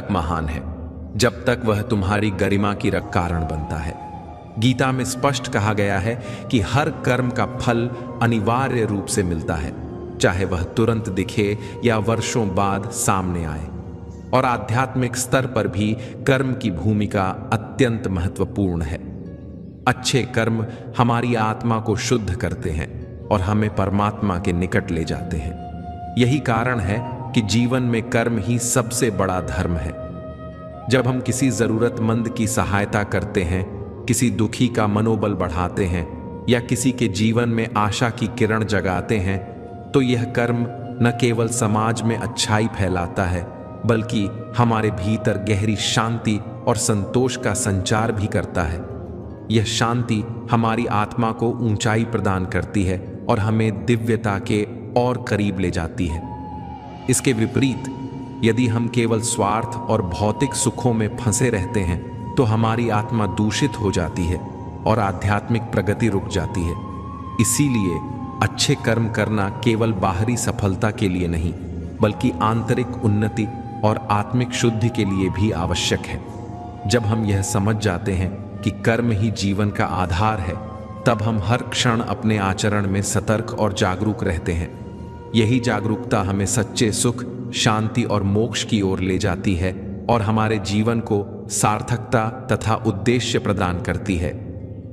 तक महान है जब तक वह तुम्हारी गरिमा की कारण बनता है। गीता में स्पष्ट कहा गया है कि हर कर्म का फल अनिवार्य रूप से मिलता है, चाहे वह तुरंत दिखे या वर्षों बाद सामने आए। और आध्यात्मिक स्तर पर भी कर्म की भूमिका अत्यंत महत्वपूर्ण है। अच्छे कर्म हमारी आत्मा को शुद्ध करते हैं और हमें परमात्मा के निकट ले जाते हैं। यही कारण है कि जीवन में कर्म ही सबसे बड़ा धर्म है। जब हम किसी जरूरतमंद की सहायता करते हैं, किसी दुखी का मनोबल बढ़ाते हैं या किसी के जीवन में आशा की किरण जगाते हैं, तो यह कर्म न केवल समाज में अच्छाई फैलाता है, बल्कि हमारे भीतर गहरी शांति और संतोष का संचार भी करता है। यह शांति हमारी आत्मा को ऊंचाई प्रदान करती है और हमें दिव्यता के और करीब ले जाती है। इसके विपरीत, यदि हम केवल स्वार्थ और भौतिक सुखों में फंसे रहते हैं, तो हमारी आत्मा दूषित हो जाती है और आध्यात्मिक प्रगति रुक जाती है। इसीलिए अच्छे कर्म करना केवल बाहरी सफलता के लिए नहीं, बल्कि आंतरिक उन्नति और आत्मिक शुद्धि के लिए भी आवश्यक है। जब हम यह समझ जाते हैं कि कर्म ही जीवन का आधार है, तब हम हर क्षण अपने आचरण में सतर्क और जागरूक रहते हैं। यही जागरूकता हमें सच्चे सुख, शांति और मोक्ष की ओर ले जाती है और हमारे जीवन को सार्थकता तथा उद्देश्य प्रदान करती है।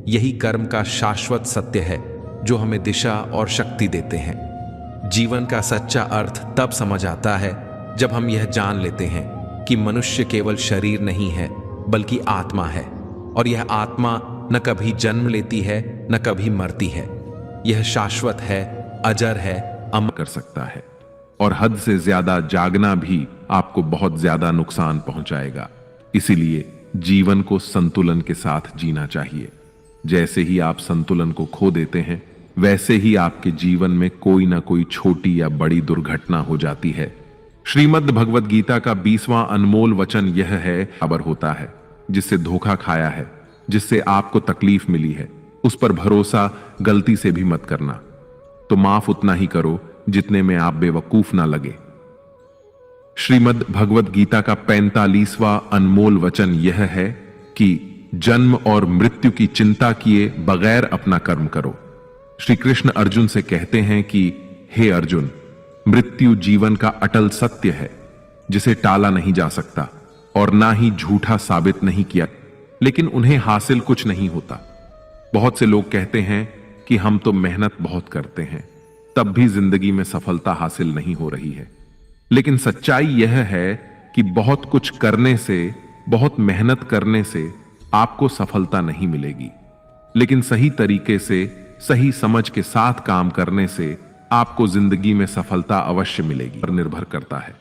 यही कर्म का शाश्वत सत्य है जो हमें दिशा और शक्ति देते हैं। जीवन का सच्चा अर्थ तब समझ आता है जब हम यह जान लेते हैं कि मनुष्य केवल शरीर नहीं है, बल्कि आत्मा है, और यह आत्मा न कभी जन्म लेती है न कभी मरती है। यह शाश्वत है, अजर है, अमर कर सकता है, और हद से ज्यादा जागना भी आपको बहुत ज्यादा नुकसान पहुंचाएगा। इसीलिए जीवन को संतुलन के साथ जीना चाहिए। जैसे ही आप संतुलन को खो देते हैं, वैसे ही आपके जीवन में कोई ना कोई छोटी या बड़ी दुर्घटना हो जाती है। श्रीमद् भगवद गीता का 20वां अनमोल वचन यह है, खबर होता है जिससे धोखा खाया है, जिससे आपको तकलीफ मिली है, उस पर भरोसा गलती से भी मत करना। तो माफ उतना ही करो जितने में आप बेवकूफ ना लगे। श्रीमद् भगवद गीता का 45वां अनमोल वचन यह है कि जन्म और मृत्यु की चिंता किए बगैर अपना कर्म करो। श्री कृष्ण अर्जुन से कहते हैं कि हे अर्जुन, मृत्यु जीवन का अटल सत्य है जिसे टाला नहीं जा सकता और ना ही झूठा साबित नहीं किया, लेकिन उन्हें हासिल कुछ नहीं होता। बहुत से लोग कहते हैं कि हम तो मेहनत बहुत करते हैं, तब भी जिंदगी में सफलता हासिल नहीं हो रही है। लेकिन सच्चाई यह है कि बहुत कुछ करने से, बहुत मेहनत करने से आपको सफलता नहीं मिलेगी, लेकिन सही तरीके से, सही समझ के साथ काम करने से आपको जिंदगी में सफलता अवश्य मिलेगी। पर निर्भर करता है।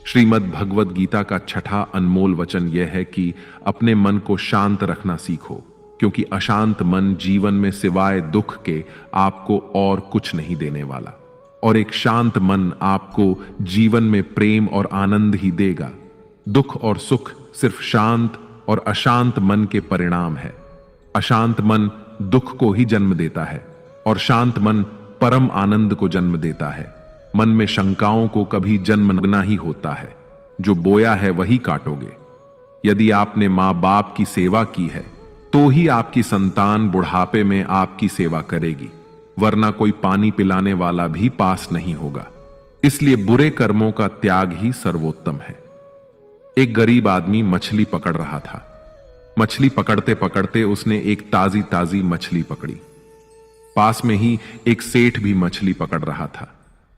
श्रीमद् भगवद गीता का 6ठा अनमोल वचन यह है कि अपने मन को शांत रखना सीखो, क्योंकि अशांत मन जीवन में सिवाय दुख के आपको और कुछ नहीं देने वाला, और एक शांत मन आपको जीवन में प्रेम और आनंद ही देगा। दुख और सुख सिर्फ शांत और अशांत मन के परिणाम है। अशांत मन दुख को ही जन्म देता है और शांत मन परम आनंद को जन्म देता है। मन में शंकाओं को कभी जन्म लगना ही होता है। जो बोया है वही काटोगे। यदि आपने मां बाप की सेवा की है, तो ही आपकी संतान बुढ़ापे में आपकी सेवा करेगी, वरना कोई पानी पिलाने वाला भी पास नहीं होगा। इसलिए बुरे कर्मों का त्याग ही सर्वोत्तम है। एक गरीब आदमी मछली पकड़ रहा था। मछली पकड़ते पकड़ते उसने एक ताजी ताजी मछली पकड़ी। पास में ही एक सेठ भी मछली पकड़ रहा था,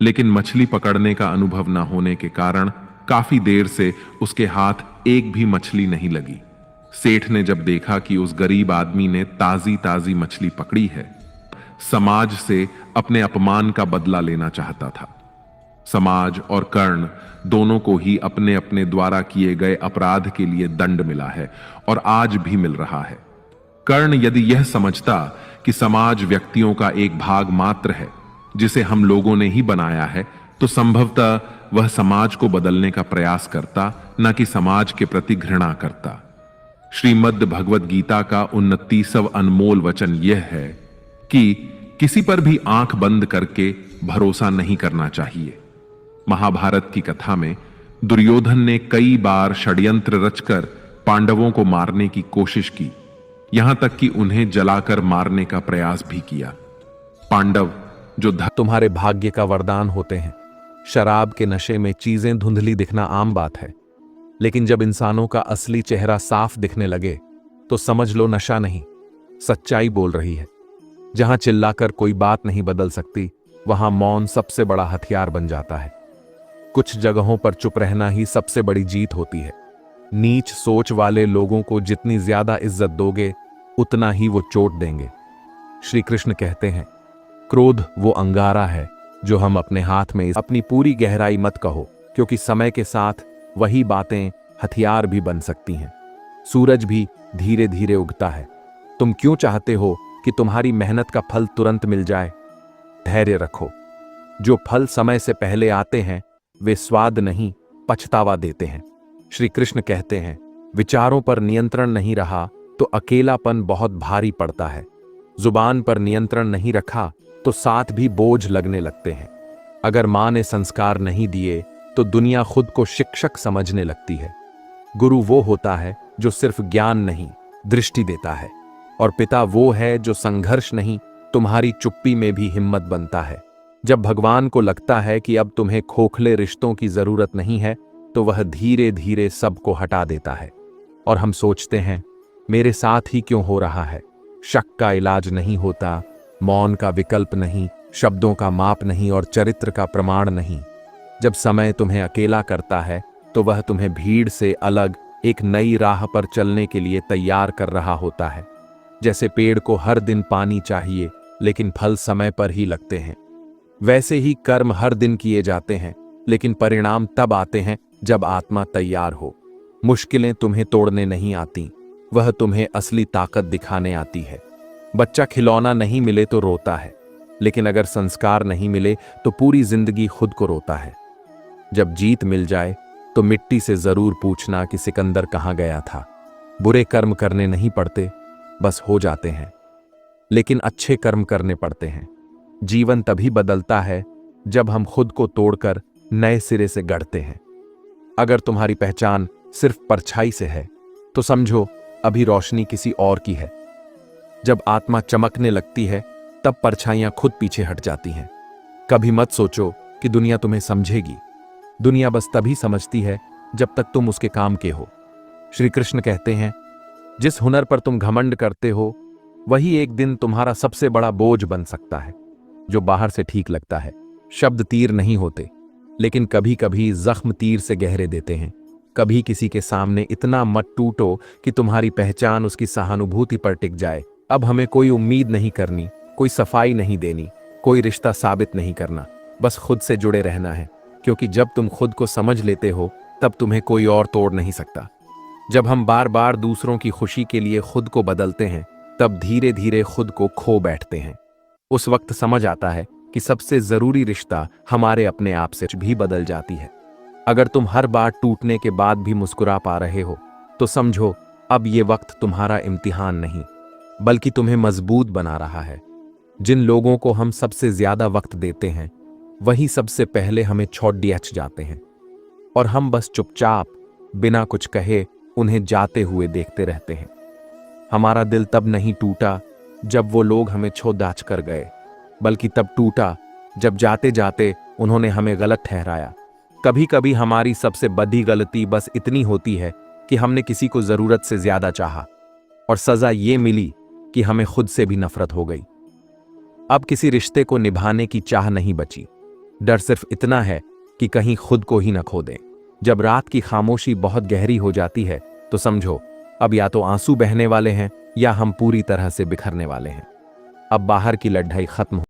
लेकिन मछली पकड़ने का अनुभव न होने के कारण काफी देर से उसके हाथ एक भी मछली नहीं लगी। सेठ ने जब देखा कि उस गरीब आदमी ने ताजी ताजी मछली पकड़ी है, समाज से अपने अपमान का बदला लेना चाहता था। समाज और कर्ण दोनों को ही अपने अपने द्वारा किए गए अपराध के लिए दंड मिला है और आज भी मिल रहा है। कर्ण यदि यह समझता कि समाज व्यक्तियों का एक भाग मात्र है जिसे हम लोगों ने ही बनाया है, तो संभवतः वह समाज को बदलने का प्रयास करता, न कि समाज के प्रति घृणा करता। श्रीमद् भगवद गीता का 29वां अनमोल वचन यह है कि किसी पर भी आंख बंद करके भरोसा नहीं करना चाहिए। महाभारत की कथा में दुर्योधन ने कई बार षड्यंत्र रचकर पांडवों को मारने की कोशिश की, यहां तक कि उन्हें जलाकर मारने का प्रयास भी किया। पांडव जो तुम्हारे भाग्य का वरदान होते हैं। शराब के नशे में चीजें धुंधली दिखना आम बात है, लेकिन जब इंसानों का असली चेहरा साफ दिखने लगे तो समझ लो नशा नहीं, सच्चाई बोल रही है। जहां चिल्लाकर कोई बात नहीं बदल सकती, वहां मौन सबसे बड़ा हथियार बन जाता है। कुछ जगहों पर चुप रहना ही सबसे बड़ी जीत होती है। नीच सोच वाले लोगों को जितनी ज्यादा इज्जत दोगे, उतना ही वो चोट देंगे। श्री कृष्ण कहते हैं, क्रोध वो अंगारा है जो हम अपने हाथ में अपनी पूरी गहराई मत कहो, क्योंकि समय के साथ वही बातें हथियार भी बन सकती हैं। सूरज भी धीरे धीरे उगता है। तुम क्यों चाहते हो कि तुम्हारी मेहनत का फल तुरंत मिल जाए? धैर्य रखो। जो फल समय से पहले आते हैं वे स्वाद नहीं, पछतावा देते हैं। श्री कृष्ण कहते हैं, विचारों पर नियंत्रण नहीं रहा तो अकेलापन बहुत भारी पड़ता है। जुबान पर नियंत्रण नहीं रखा तो साथ भी बोझ लगने लगते हैं। अगर मां ने संस्कार नहीं दिए तो दुनिया खुद को शिक्षक समझने लगती है। गुरु वो होता है जो सिर्फ ज्ञान नहीं, दृष्टि देता है। और पिता वो है जो संघर्ष नहीं, तुम्हारी चुप्पी में भी हिम्मत बनता है। जब भगवान को लगता है कि अब तुम्हें खोखले रिश्तों की जरूरत नहीं है, तो वह धीरे धीरे सबको हटा देता है। और हम सोचते हैं, मेरे साथ ही क्यों हो रहा है? शक का इलाज नहीं होता, मौन का विकल्प नहीं, शब्दों का माप नहीं और चरित्र का प्रमाण नहीं। जब समय तुम्हें अकेला करता है तो वह तुम्हें भीड़ से अलग एक नई राह पर चलने के लिए तैयार कर रहा होता है। जैसे पेड़ को हर दिन पानी चाहिए लेकिन फल समय पर ही लगते हैं, वैसे ही कर्म हर दिन किए जाते हैं लेकिन परिणाम तब आते हैं जब आत्मा तैयार हो। मुश्किलें तुम्हें तोड़ने नहीं आती, वह तुम्हें असली ताकत दिखाने आती है। बच्चा खिलौना नहीं मिले तो रोता है, लेकिन अगर संस्कार नहीं मिले तो पूरी जिंदगी खुद को रोता है। जब जीत मिल जाए तो मिट्टी से जरूर पूछना कि सिकंदर कहाँ गया था। बुरे कर्म करने नहीं पड़ते, बस हो जाते हैं, लेकिन अच्छे कर्म करने पड़ते हैं। जीवन तभी बदलता है जब हम खुद को तोड़कर नए सिरे से गढ़ते हैं। अगर तुम्हारी पहचान सिर्फ परछाई से है तो समझो अभी रोशनी किसी और की है। जब आत्मा चमकने लगती है तब परछाइयां खुद पीछे हट जाती हैं। कभी मत सोचो कि दुनिया तुम्हें समझेगी। दुनिया बस तभी समझती है जब तक तुम उसके काम के हो। श्री कृष्ण कहते हैं, जिस हुनर पर तुम घमंड करते हो वही एक दिन तुम्हारा सबसे बड़ा बोझ बन सकता है। जो बाहर से ठीक लगता है, शब्द तीर नहीं होते, लेकिन कभी कभी जख्म तीर से गहरे देते हैं। कभी किसी के सामने इतना मत टूटो कि तुम्हारी पहचान उसकी सहानुभूति पर टिक जाए। अब हमें कोई उम्मीद नहीं करनी, कोई सफाई नहीं देनी, कोई रिश्ता साबित नहीं करना, बस खुद से जुड़े रहना है। क्योंकि जब तुम खुद को समझ लेते हो तब तुम्हें कोई और तोड़ नहीं सकता। जब हम बार बार दूसरों की खुशी के लिए खुद को बदलते हैं तब धीरे धीरे खुद को खो बैठते हैं। उस वक्त समझ आता है कि सबसे जरूरी रिश्ता हमारे अपने आप से भी बदल जाती है। अगर तुम हर बार टूटने के बाद भी मुस्कुरा पा रहे हो तो समझो अब ये वक्त तुम्हारा इम्तिहान नहीं, बल्कि तुम्हें मजबूत बना रहा है। जिन लोगों को हम सबसे ज्यादा वक्त देते हैं वही सबसे पहले हमें छोड़ दिया जाते हैं, और हम बस चुपचाप बिना कुछ कहे उन्हें जाते हुए देखते रहते हैं। हमारा दिल तब नहीं टूटा जब वो लोग हमें छोड़ दाच कर गए, बल्कि तब टूटा जब जाते जाते उन्होंने हमें गलत ठहराया। कभी कभी हमारी सबसे बड़ी गलती बस इतनी होती है कि हमने किसी को जरूरत से ज्यादा चाहा और सजा ये मिली कि हमें खुद से भी नफरत हो गई। अब किसी रिश्ते को निभाने की चाह नहीं बची। डर सिर्फ इतना है कि कहीं खुद को ही न खो दें। जब रात की खामोशी बहुत गहरी हो जाती है तो समझो अब या तो आंसू बहने वाले हैं या हम पूरी तरह से बिखरने वाले हैं। अब बाहर की लड़ाई खत्म